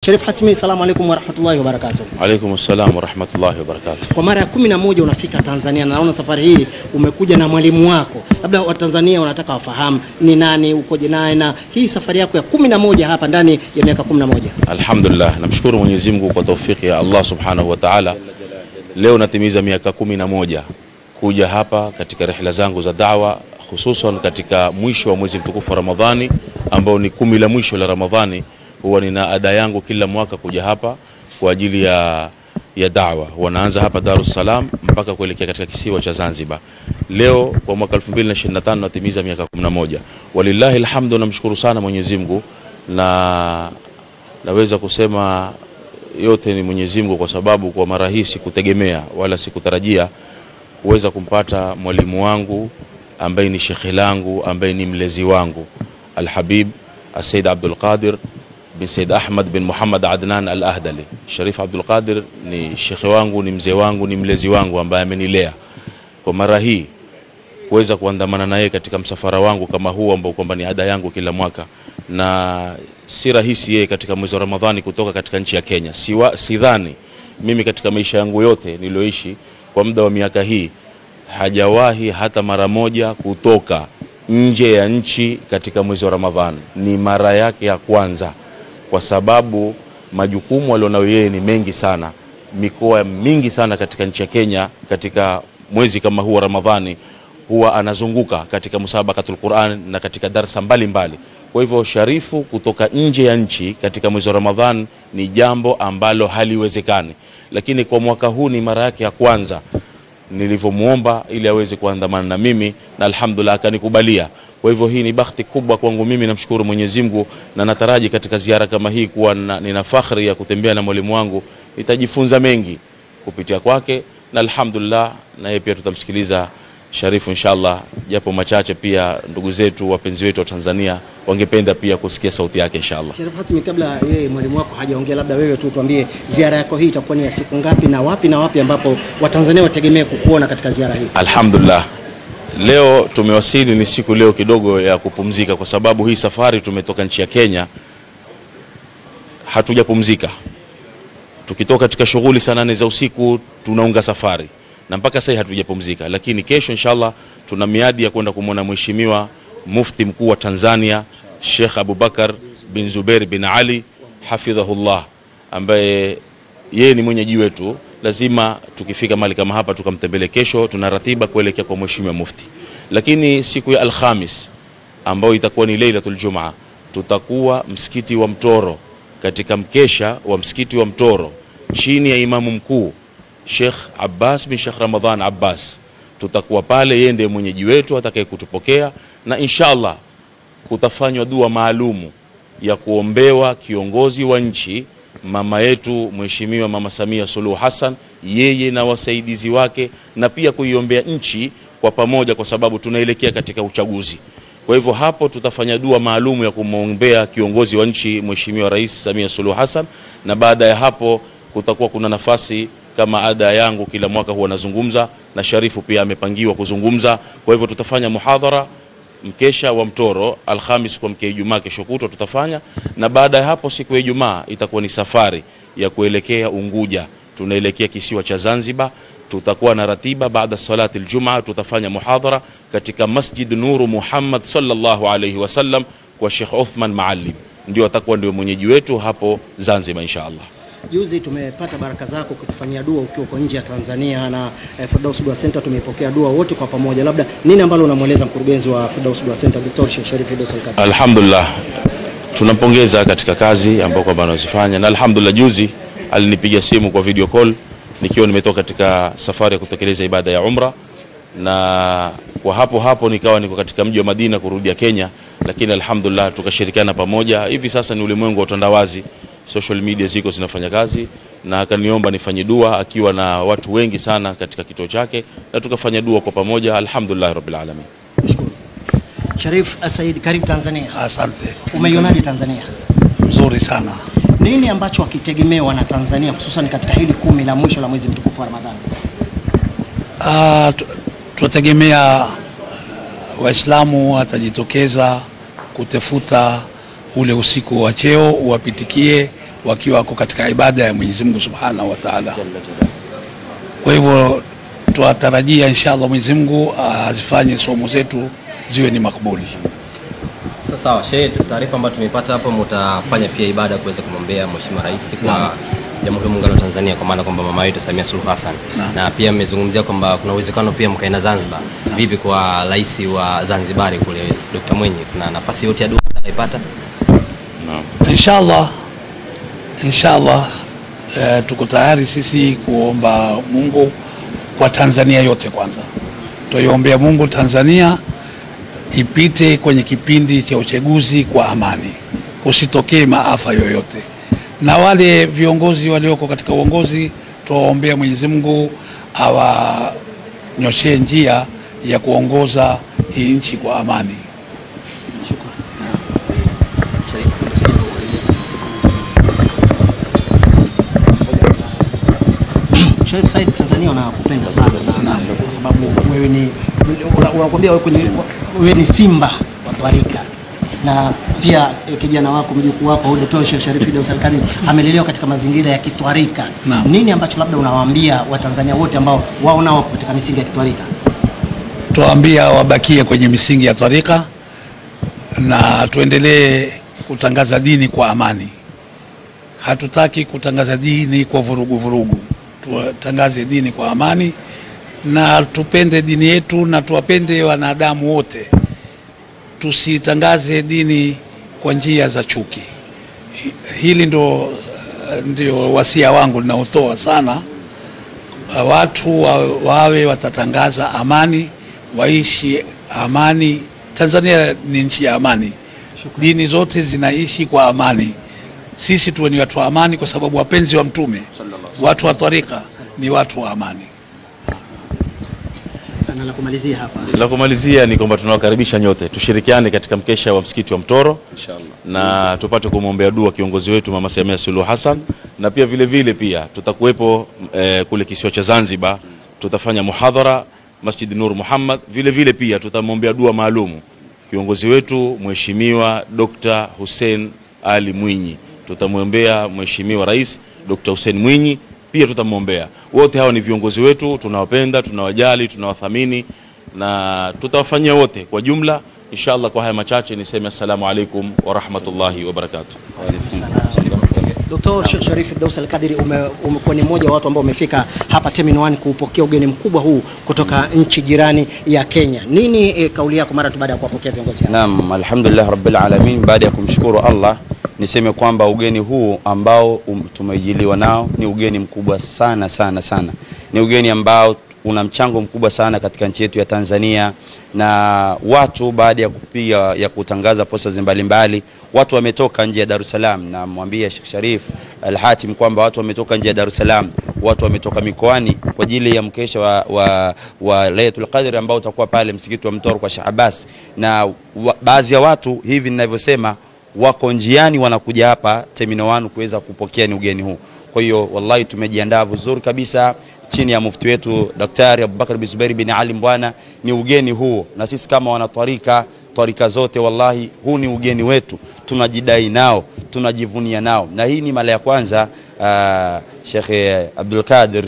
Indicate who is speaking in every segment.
Speaker 1: Sharif Hatmi, salamu alaykum wa rahmatullahi wa barakatuh.
Speaker 2: Alaykum assalam wa rahmatullahi wa barakatuh.
Speaker 1: Kwa mara ya 11 unafika Tanzania, na naona safari hii umekuja na mwalimu wako. Labda Watanzania wanataka wafahamu ni nani, ukoje naye, na hii safari yako ya 11 hapa ndani ya miaka 11.
Speaker 2: Alhamdulillah, namshukuru Mwenyezi Mungu kwa taufiki ya Allah Subhanahu wa Ta'ala. Leo natimiza miaka 11 kuja hapa katika rihla zangu za da'wa, hususan katika mwisho wa mwezi mtukufu wa Ramadhani ambao ni 10 la mwisho la Ramadhani. Huwa nina ada yangu kila mwaka kuja hapa kwa ajili ya da'wa. Wanaanza hapa Dar es Salaam mpaka kuelekea katika kisiwa cha Zanzibar. Leo kwa mwaka 2025 natimiza miaka 11. Walillahi alhamdu, namshukuru sana Mwenyezi Mungu, na naweza kusema yote ni Mwenyezi Mungu, kwa sababu kwa mara hii sikutegemea wala sikutarajia kuweza kumpata mwalimu wangu ambaye ni shekhi langu, ambaye ni mlezi wangu, Al-Habib Sayyid Abdul Qadir bin Sayyid Ahmad bin Muhammad Adnan Al-Ahdali. Sharif Abdul Qadir ni shekhi wangu, ni mzee wangu, ni mlezi wangu ambaye amenilea. Kwa mara hii kuweza kuandamana naye katika msafara wangu kama huu ambao kwamba ni ada yangu kila mwaka, na si rahisi yeye katika mwezi wa Ramadhani kutoka katika nchi ya Kenya. Sidhani mimi katika maisha yangu yote nilioishi kwa muda wa miaka hii hajawahi hata mara moja kutoka nje ya nchi katika mwezi wa Ramadhani. Ni mara yake ya kwanza, kwa sababu majukumu alionayo yeye ni mengi sana, mikoa mingi sana katika nchi ya Kenya. Katika mwezi kama huu wa Ramadhani huwa anazunguka katika musabaqatul Qur'an na katika darasa mbalimbali. Kwa hivyo Sharifu kutoka nje ya nchi katika mwezi wa Ramadhani ni jambo ambalo haliwezekani, lakini kwa mwaka huu ni mara yake ya kwanza nilivyomuomba ili aweze kuandamana na mimi, na alhamdulillah akanikubalia. Kwa hivyo hii ni bahati kubwa kwangu mimi, namshukuru Mwenyezi Mungu, na nataraji katika ziara kama hii kuwa nina fakhri ya kutembea na mwalimu wangu. Nitajifunza mengi kupitia kwake, na alhamdulillah na yeye pia tutamsikiliza Sharifu inshallah, japo machache pia ndugu zetu wapenzi wetu wa Tanzania wangependa pia kusikia sauti yake inshallah.
Speaker 1: Sharif Hatmi, kabla yeye mwalimu wako hajaongea, labda wewe tu tuambie ziara yako hii itakuwa ni ya siku ngapi na wapi ambapo Watanzania wategemea kukuona katika ziara hii?
Speaker 2: Alhamdulillah, leo tumewasili, ni siku leo kidogo ya kupumzika, kwa sababu hii safari tumetoka nchi ya Kenya, hatujapumzika. Tukitoka katika shughuli saa 8 za usiku tunaunga safari, na mpaka sasa hatujapumzika. Lakini kesho inshallah tuna miadi ya kwenda kumwona mheshimiwa mufti mkuu wa Tanzania Sheikh Abubakar bin Zubair bin Ali hafidhahullah, ambaye yeye ni mwenyeji wetu. Lazima tukifika mahali kama hapa tukamtembelee. Kesho tuna ratiba kuelekea kwa mheshimiwa mufti, lakini siku ya Alhamis ambayo itakuwa ni Lailatul Jumaa tutakuwa msikiti wa Mtoro, katika mkesha wa msikiti wa Mtoro chini ya imamu mkuu Sheikh Abbas bin Sheikh Ramadhan Abbas. Tutakuwa pale, yeye ndiye mwenyeji wetu atakaye kutupokea, na inshallah kutafanywa dua maalumu ya kuombewa kiongozi wa nchi, mama yetu mheshimiwa Mama Samia Suluhu Hassan, yeye na wasaidizi wake, na pia kuiombea nchi kwa pamoja, kwa sababu tunaelekea katika uchaguzi. Kwa hivyo hapo tutafanya dua maalumu ya kumwombea kiongozi wa nchi mheshimiwa Rais Samia Suluhu Hassan, na baada ya hapo kutakuwa kuna nafasi kama ada yangu kila mwaka huwa nazungumza, na Sharifu pia amepangiwa kuzungumza. Kwa hivyo tutafanya muhadhara mkesha wa Mtoro Alhamis kwa mkea Ijumaa kesho kutwa tutafanya, na baada ya hapo siku ya Ijumaa itakuwa ni safari ya kuelekea Unguja. Tunaelekea kisiwa cha Zanzibar. Tutakuwa na ratiba baada salati aljumaa, tutafanya muhadhara katika Masjid Nuru Muhammad sallallahu alayhi wasallam kwa Sheikh Uthman Maalim, ndio atakuwa ndio mwenyeji wetu hapo Zanzibar inshallah.
Speaker 1: Juzi tumepata baraka zako kutufanyia dua ukiwa uko nje ya Tanzania, na Firdaus Dua Center tumepokea dua wote kwa pamoja. Labda nini ambalo unamweleza mkurugenzi wa Firdaus Dua Center Dr. Sheikh Sharif Firdaus Al-Qadir?
Speaker 2: Alhamdulillah, tunampongeza katika kazi ambayo kwamba anazifanya, na alhamdulillah juzi alinipigia simu kwa video call nikiwa nimetoka katika safari ya kutekeleza ibada ya umra, na kwa hapo nikawa niko katika mji wa Madina kurudia Kenya, lakini alhamdulillah tukashirikiana pamoja. Hivi sasa ni ulimwengu wa utandawazi, social media ziko zinafanya kazi, na akaniomba nifanye dua akiwa na watu wengi sana katika kituo chake, na tukafanya dua kwa pamoja. Alhamdulillah rabbil alamin.
Speaker 1: Shukuru. Sharif Said, karibu Tanzania.
Speaker 3: Asante.
Speaker 1: Umeionaje Tanzania?
Speaker 3: Mzuri sana.
Speaker 1: Nini ambacho wakitegemewa na Tanzania hususan katika hili 10 la mwisho la mwezi mtukufu wa Ramadhani?
Speaker 3: Tutegemea Waislamu watajitokeza kutafuta ule usiku wa cheo uwapitikie, wakiwa wako katika ibada ya Mwenyezi Mungu Subhanahu wa Ta'ala. Kwa hivyo tuatarajia inshallah Mwenyezi Mungu azifanye somo zetu ziwe ni makbuli.
Speaker 4: Sawa, Sheikh, taarifa ambayo tumepata hapo mtafanya pia ibada kuweza kumwombea Mheshimiwa Rais kwa Jamhuri ya Muungano wa Tanzania, kwa maana kwamba mama yetu Samia Suluhu Hassan. Na pia mmezungumzia kwamba kuna uwezekano pia mkaenda Zanzibar. Vipi kwa rais wa Zanzibar kule Dr. Mwinyi, kuna nafasi yote ya dua ataipata?
Speaker 3: Inshallah tuko tayari sisi kuomba Mungu kwa Tanzania yote. Kwanza tuiombea Mungu Tanzania ipite kwenye kipindi cha uchaguzi kwa amani, kusitokee maafa yoyote, na wale viongozi walioko katika uongozi tuwaombea Mwenyezi Mungu awanyoshee njia ya kuongoza hii nchi kwa amani.
Speaker 1: Sheikh Said, Tanzania wanakupenda sana kwa sababu wewe ni unakwambia wewe ni simba wa twarika, na pia kijana wako mjukuu wako Dr. Sheikh Sharif Firdaus Al-Qadiri amelelewa katika mazingira ya kitwarika. Nini ambacho labda unawaambia Watanzania wote ambao wao nao katika misingi ya kitwarika?
Speaker 3: Tuwaambia wabakie kwenye misingi ya twarika na tuendelee kutangaza dini kwa amani. Hatutaki kutangaza dini kwa vurugu. Tutangaze dini kwa amani na tupende dini yetu na tuwapende wanadamu wote. Tusitangaze dini kwa njia za chuki. Hili ndio wasia wangu ninaotoa sana. Watu wawe watatangaza amani, waishi amani. Tanzania ni nchi ya amani. Dini zote zinaishi kwa amani. Sisi tuwe ni watu wa amani kwa sababu wapenzi wa Mtume, watu wa twarika ni watu wa amani.
Speaker 2: La kumalizia ni kwamba tunawakaribisha nyote tushirikiane katika mkesha wa msikiti wa Mtoro inshallah, na tupate kumwombea dua kiongozi wetu Mama Samia Suluhu Hassan, na pia vile pia tutakuwepo kule kisiwa cha Zanzibar, tutafanya muhadhara Masjid Nur Muhammad. Vile pia tutamwombea dua maalumu kiongozi wetu Mheshimiwa Dr. Hussein Ali Mwinyi. Tutamwombea Mheshimiwa Rais Dr. Hussein Mwinyi, pia tutamwombea. Wote hao ni viongozi wetu, tunawapenda, tunawajali, tunawathamini na tutawafanyia wote kwa jumla inshallah. Kwa haya machache niseme assalamu alaikum wa rahmatullahi wa barakatuh.
Speaker 1: Dr. Sheikh Sharif Firdaus Al-Qadiri, umekuwa ni mmoja wa watu ambao umefika hapa Terminal 1 kupokea ugeni mkubwa huu kutoka nchi jirani ya Kenya. Nini kauli yako mara tu baada ya kuwapokea viongozi hao?
Speaker 5: Naam, alhamdulillah rabbil alamin. Baada ya kumshukuru Allah, niseme kwamba ugeni huu ambao tumejiliwa nao ni ugeni mkubwa sana. Ni ugeni ambao una mchango mkubwa sana katika nchi yetu ya Tanzania, na watu baada ya kutangaza posta mbalimbali, watu wametoka nje ya Dar es Salaam, na mwambie Sheikh Sharif Al-Hatim kwamba watu wametoka nje ya Dar es Salaam, watu wametoka mikoani kwa ajili ya mkesha wa Lailatul Qadr ambao utakuwa pale msikiti wa Mtoro kwa Sheikh Abbas, na baadhi ya watu hivi ninavyosema wako njiani wanakuja hapa Terminal 1 kuweza kupokea ni ugeni huu. Kwa hiyo wallahi tumejiandaa vizuri kabisa chini ya mufti wetu Daktari Abubakar bin Zubair bin Ali Mbwana. Ni ugeni huu, na sisi kama wanatwarika zote wallahi huu ni ugeni wetu, tunajidai nao, tunajivunia nao, na hii ni mara ya kwanza Sheikh Abdul Qadir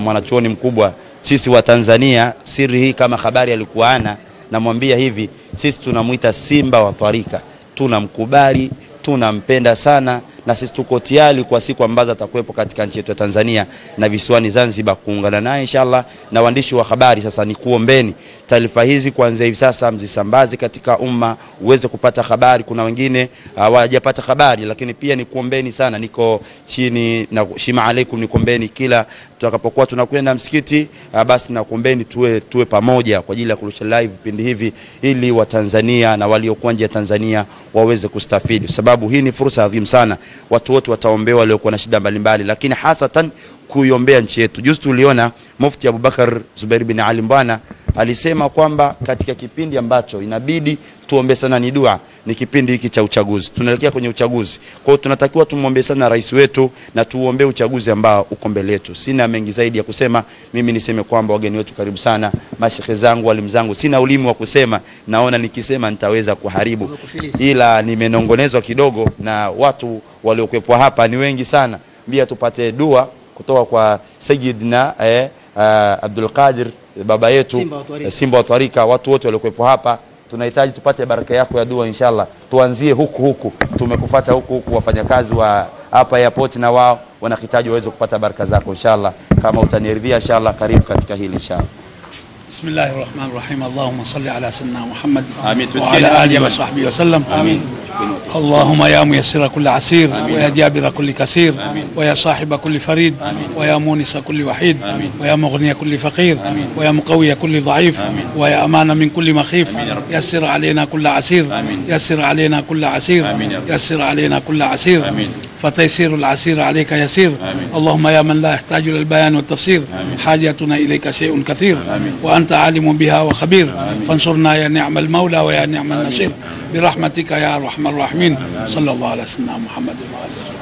Speaker 5: mwanachuoni mkubwa sisi wa Tanzania. Siri hii kama habari alikuwa ana, namwambia hivi, sisi tunamuita simba wa twarika, tunamkubali, tunampenda sana, na sisi tuko tayari kwa siku ambazo atakuwepo katika nchi yetu ya Tanzania na visiwani Zanzibar kuungana naye inshallah. Na waandishi wa habari, sasa ni kuombeni taarifa hizi kuanzia hivi sasa mzisambaze katika umma uweze kupata habari. Kuna wengine hawajapata habari, lakini pia ni kuombeni sana, niko chini na shima alaikum, ni kuombeni kila tutakapokuwa tunakwenda msikiti, basi na kuombeni tuwe pamoja kwa ajili ya kurusha live vipindi hivi, ili wa Tanzania na waliokuwa nje ya Tanzania waweze kustafidi, sababu hii ni fursa adhimu sana. Watu wote wataombewa waliokuwa na shida mbalimbali, lakini hasatan kuiombea nchi yetu. Juzi tuliona Mufti Abubakar Zubair bin Ali Mbwana alisema kwamba katika kipindi ambacho inabidi tuombe sana ni dua, ni kipindi hiki cha uchaguzi. Tunaelekea kwenye uchaguzi, kwa hiyo tunatakiwa tumuombe sana rais wetu na tuombe uchaguzi ambao uko mbele yetu. Sina mengi zaidi ya kusema, mimi niseme kwamba wageni wetu karibu sana, mashekhe zangu, walimu zangu. Sina ulimi wa kusema, naona nikisema nitaweza kuharibu, ila nimenongonezwa kidogo na watu waliokuwepo hapa ni wengi sana. Mbia tupate dua kutoka kwa Sayyidina Abdul Qadir, baba yetu Simba wa Twarika, watu wote waliokuwepo hapa. Tunahitaji tupate baraka yako ya dua inshallah. Tuanzie huku, tumekufuata huku, wafanyakazi wa hapa airport na wao wanahitaji waweze kupata baraka zako inshallah. Kama utaniridhia inshallah, karibu katika hili inshallah.
Speaker 3: Bismillahirrahmanirrahim. Allahumma salli ala sayyidina Muhammad
Speaker 5: Amin.
Speaker 3: wa ala alihi wa sahbihi wa sallam. Amin. اللهم يا ميسر كل عسير ويا جابر كل كسير ويا صاحب كل فريد ويا مونس كل وحيد ويا مغني كل فقير ويا مقوي كل ضعيف ويا أمان من كل مخيف يسر علينا كل عسير يسر علينا كل عسير يسر علينا كل عسير فتيسير العسير عليك يسير. اللهم يا من لا يحتاج للبيان والتفسير حاجتنا إليك شيء كثير وأنت عالم بها وخبير فانصرنا يا نعم المولى ويا نعم النصير برحمتك يا أرحم الراحمين. صلى الله على سيدنا محمد وعلى آله.